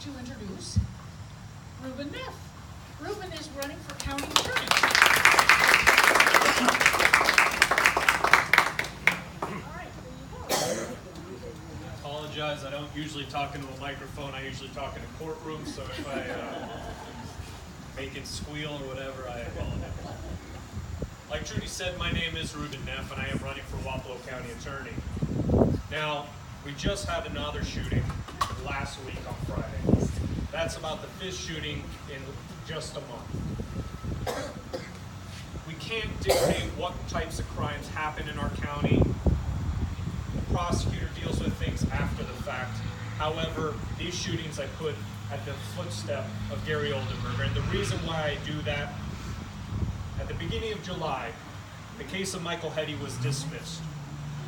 to introduce Neff. Ruben is running for county attorney. All right, there you go. I apologize, I don't usually talk into a microphone, I usually talk in a courtroom, so if I make it squeal or whatever, I apologize. Like Trudy said, my name is Neff, and I am running for Wapello County Attorney. Now, we just had another shooting last week on Friday. That's about the 5th shooting in just a month. We can't dictate what types of crimes happen in our county. The prosecutor deals with things after the fact. However, these shootings I put at the footstep of Gary Oldenburger, and the reason why I do that, at the beginning of July, the case of Michael Hetty was dismissed.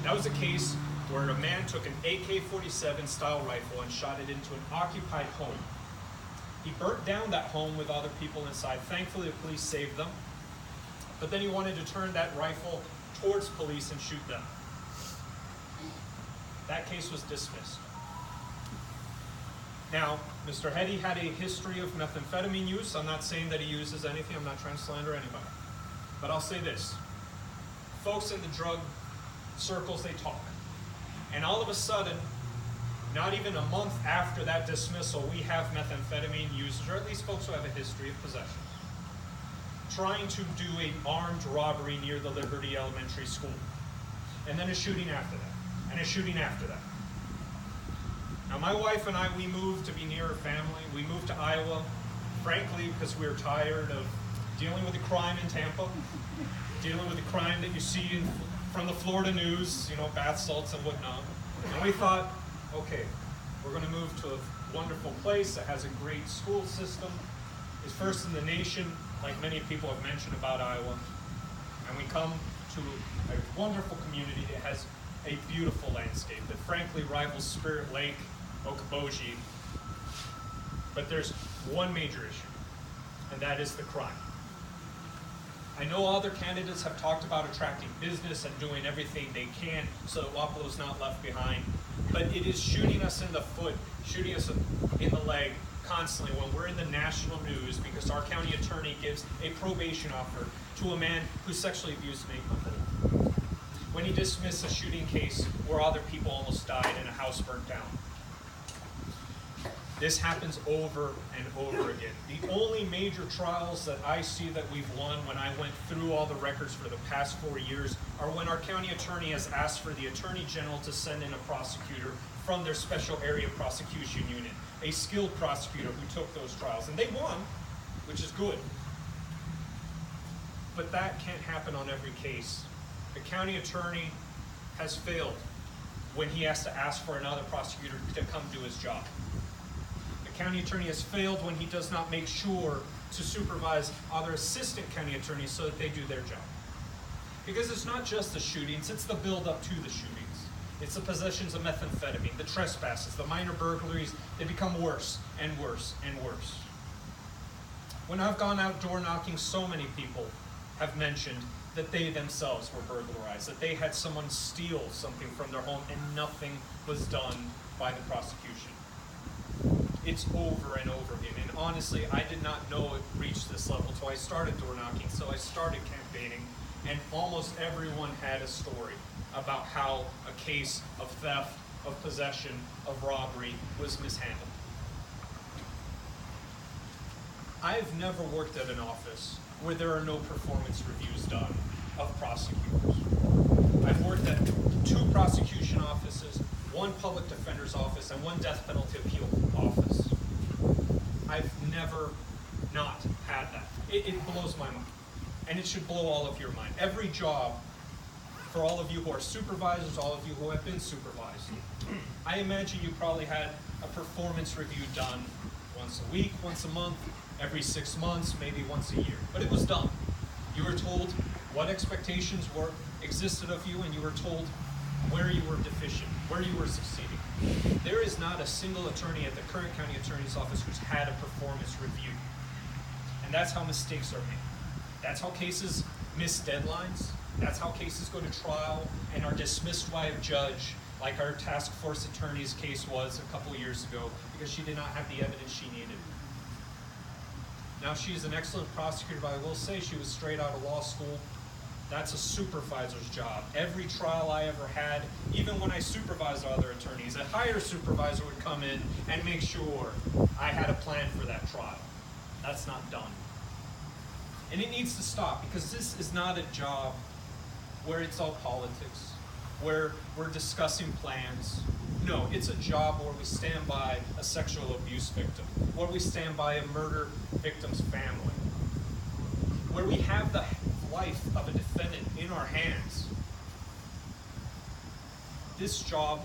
That was a case where a man took an AK-47 style rifle and shot it into an occupied home. He burnt down that home with other people inside. Thankfully, the police saved them. But then he wanted to turn that rifle towards police and shoot them. That case was dismissed. Now, Mr. Hetty had a history of methamphetamine use. I'm not saying that he uses anything. I'm not trying to slander anybody. But I'll say this. Folks in the drug circles, they talk. And all of a sudden, not even a month after that dismissal, we have methamphetamine users, or at least folks who have a history of possession, trying to do an armed robbery near the Liberty Elementary School. And then a shooting after that, and a shooting after that. Now, my wife and I, we moved to be near our family. We moved to Iowa, frankly, because we were tired of dealing with the crime in Tampa, dealing with the crime that you see from the Florida news, bath salts and whatnot. And we thought, okay, we're going to move to a wonderful place that has a great school system, is first in the nation, like many people have mentioned about Iowa. And we come to a wonderful community that has a beautiful landscape that frankly rivals Spirit Lake, Okoboji. But there's one major issue, and that is the crime. I know other candidates have talked about attracting business and doing everything they can so that Wapello's not left behind, but it is shooting us in the foot, shooting us in the leg constantly when we're in the national news because our county attorney gives a probation offer to a man who sexually abused an 8-month-old. When he dismissed a shooting case where other people almost died and a house burnt down. This happens over and over again. The only major trials that I see that we've won when I went through all the records for the past 4 years are when our county attorney has asked for the Attorney General to send in a prosecutor from their special area prosecution unit, a skilled prosecutor who took those trials. And they won, which is good. But that can't happen on every case. The county attorney has failed when he has to ask for another prosecutor to come do his job. The county attorney has failed when he does not make sure to supervise other assistant county attorneys so that they do their job. Because it's not just the shootings, it's the build-up to the shootings. It's the possessions of methamphetamine, the trespasses, the minor burglaries. They become worse and worse and worse. When I've gone out door knocking, so many people have mentioned that they themselves were burglarized, that they had someone steal something from their home and nothing was done by the prosecution. It's over and over again. And honestly, I did not know it reached this level until I started door knocking, so I started campaigning, and almost everyone had a story about how a case of theft, of possession, of robbery was mishandled. I've never worked at an office where there are no performance reviews done of prosecutors. I've worked at 2 prosecution offices, 1 public defender's office, and 1 death penalty appeal office. I've never not had that. It blows my mind. And it should blow all of your mind. Every job, for all of you who are supervisors, all of you who have been supervised, I imagine you probably had a performance review done once a week, once a month, every 6 months, maybe once a year. But it was done. You were told what expectations existed of you, and you were told where you were deficient, where you were succeeding. There is not a single attorney at the current county attorney's office who's had a performance review. And that's how mistakes are made. That's how cases miss deadlines. That's how cases go to trial and are dismissed by a judge like our task force attorney's case was a couple years ago, because she did not have the evidence she needed. Now, she's an excellent prosecutor, but I will say she was straight out of law school. That's a supervisor's job. Every trial I ever had, even when I supervised other attorneys, a higher supervisor would come in and make sure I had a plan for that trial. That's not done. And it needs to stop, because this is not a job where it's all politics, where we're discussing plans. No, it's a job where we stand by a sexual abuse victim, where we stand by a murder victim's family, where we have the life of a defendant in our hands. This job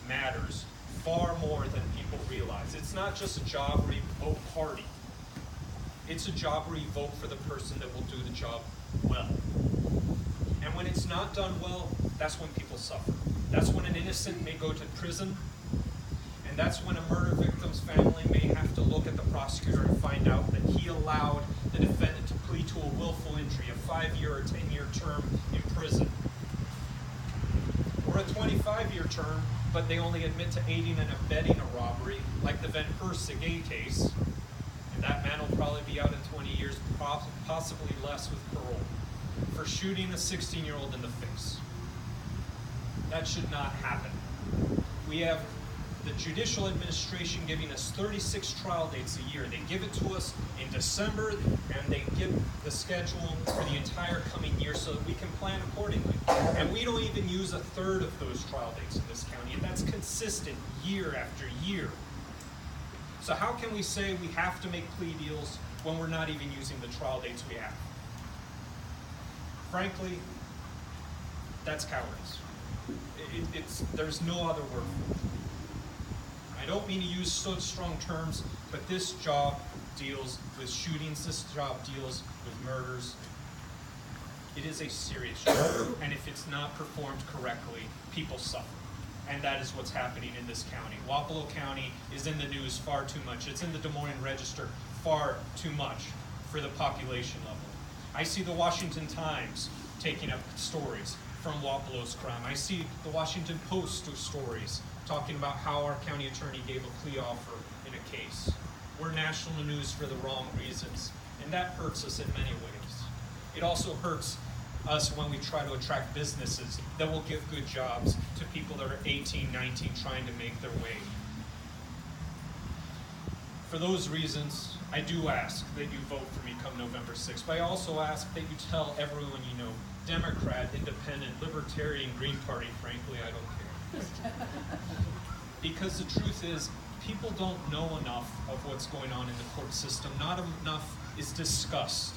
matters far more than people realize. It's not just a job where you vote party. It's a job where you vote for the person that will do the job well. And when it's not done well, that's when people suffer. That's when an innocent may go to prison, and that's when a murder victim's family may have to look at the prosecutor and find out that he allowed the defendant to plead to a willful injury, a 5-year or 10-year term in prison, or a 25-year term, but they only admit to aiding and abetting a robbery, like the Van Persegay case, and that man will probably be out in 20 years, possibly less with parole, for shooting a 16-year-old in the face. That should not happen. We have the judicial administration giving us 36 trial dates a year. They give it to us in December, and they give the schedule for the entire coming year so that we can plan accordingly. And we don't even use a third of those trial dates in this county, and that's consistent year after year. So how can we say we have to make plea deals when we're not even using the trial dates we have? Frankly, that's cowardice. There's no other word for it. I don't mean to use such strong terms, but this job deals with shootings, this job deals with murders. It is a serious job, and if it's not performed correctly, people suffer. And that is what's happening in this county. Wapello County is in the news far too much. It's in the Des Moines Register far too much for the population level. I see the Washington Times taking up stories from Wapello's crime. I see the Washington Post stories talking about how our county attorney gave a plea offer in a case. We're national news for the wrong reasons, and that hurts us in many ways. It also hurts us when we try to attract businesses that will give good jobs to people that are 18, 19, trying to make their way. For those reasons, I do ask that you vote for me come November 6th, but I also ask that you tell everyone you know, Democrat, Independent, Libertarian, Green Party, frankly, I don't care. Because the truth is, people don't know enough of what's going on in the court system. Not enough is discussed.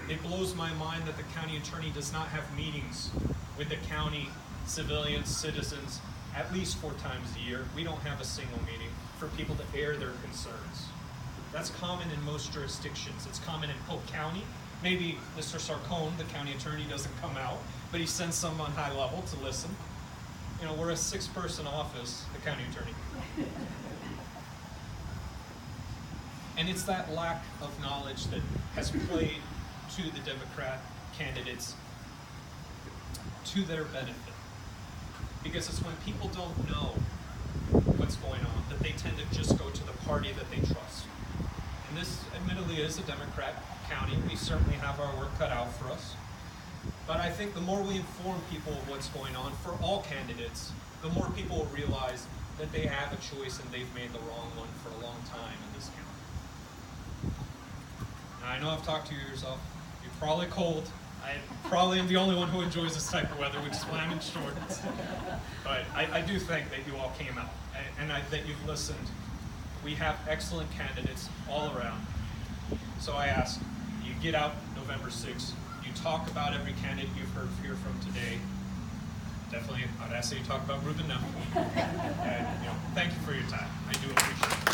It blows my mind that the county attorney does not have meetings with the county civilians, citizens, at least 4 times a year. We don't have a single meeting for people to air their concerns. That's common in most jurisdictions. It's common in Polk County. Maybe Mr. Sarcone, the county attorney, doesn't come out, but he sends some on high level to listen. You know, we're a 6-person office, the county attorney. And it's that lack of knowledge that has played to the Democrat candidates to their benefit. Because it's when people don't know what's going on that they tend to just go to the party that they trust. And this admittedly is a Democrat county. We certainly have our work cut out for us. But I think the more we inform people of what's going on for all candidates, the more people will realize that they have a choice and they've made the wrong one for a long time in this county. Now, I know I've talked to you yourself. You're probably cold. I probably am the only one who enjoys this type of weather, which is why I'm in shorts. But I do think that you all came out and that you've listened. We have excellent candidates all around. So I ask, you get out November 6th, you talk about every candidate you've heard from today. Definitely, I'd ask that you talk about Ruben Neff. And thank you for your time. I do appreciate it.